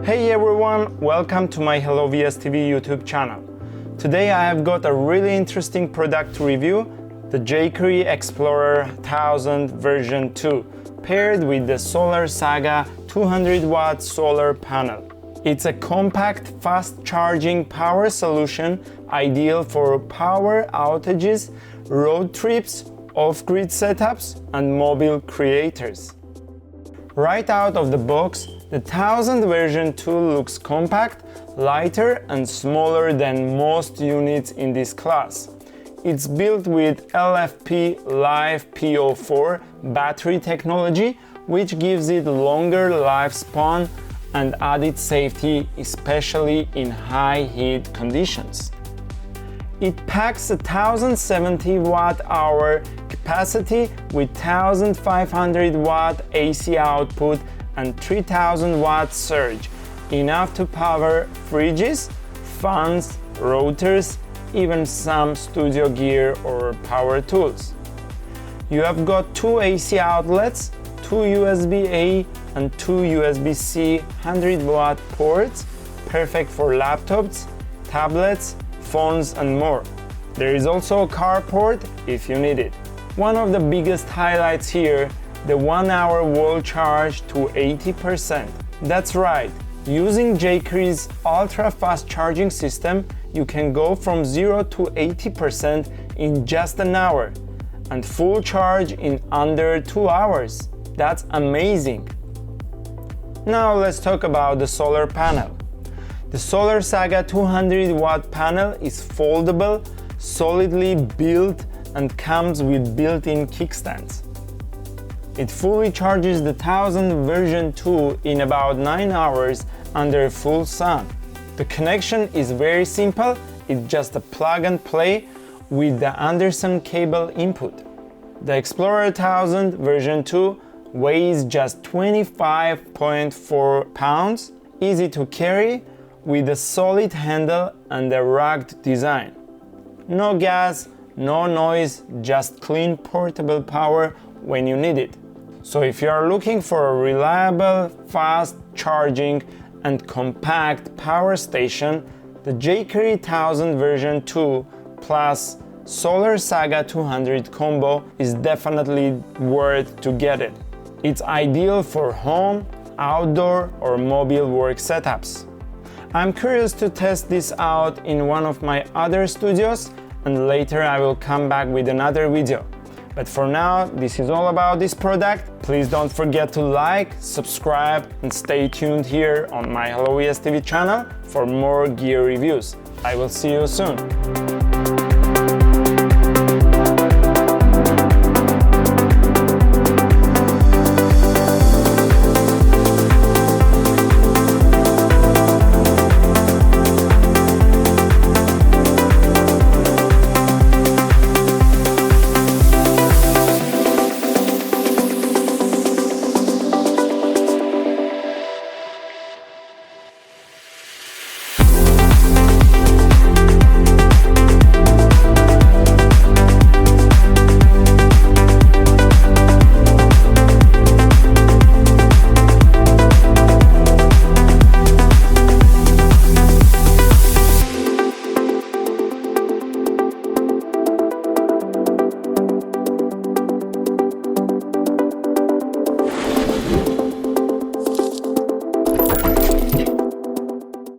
Hey everyone, welcome to my HelloVSTV YouTube channel. Today I have got a really interesting product to review, the Jackery Explorer 1000 version 2, paired with the Solar Saga 200 watt solar panel. It's a compact, fast-charging power solution ideal for power outages, road trips, off-grid setups, and mobile creators. Right out of the box, the 1000 version 2 looks compact, lighter and smaller than most units in this class. It's built with LFP LiFePO4 battery technology, which gives it longer lifespan and added safety, especially in high heat conditions. It packs a 1070 watt-hour capacity with 1500 watt AC output and 3000 watt surge, enough to power fridges, fans, routers, even some studio gear or power tools. You have got two AC outlets, two USB-A and two USB-C 100 watt ports, perfect for laptops, tablets, phones and more. There is also a car port if you need it. One of the biggest highlights here, the 1 hour wall charge to 80%. That's right, using Jackery's ultra-fast charging system, you can go from 0 to 80% in just an hour and full charge in under 2 hours. That's amazing! Now let's talk about the solar panel. The Solar Saga 200 watt panel is foldable, solidly built and comes with built-in kickstands. It fully charges the 1000 version 2 in about 9 hours under full sun. The connection is very simple, it's just a plug and play with the Anderson cable input. The Explorer 1000 version 2 weighs just 25.4 pounds, easy to carry, with a solid handle and a rugged design. No gas, no noise, just clean portable power when you need it. So if you are looking for a reliable, fast charging and compact power station, the Jackery 1000 version 2 plus Solar Saga 200 combo is definitely worth to get it. It's ideal for home, outdoor or mobile work setups. I'm curious to test this out in one of my other studios, and later I will come back with another video. But for now, this is all about this product. Please don't forget to like, subscribe and stay tuned here on my HelloVSTV channel for more gear reviews. I will see you soon.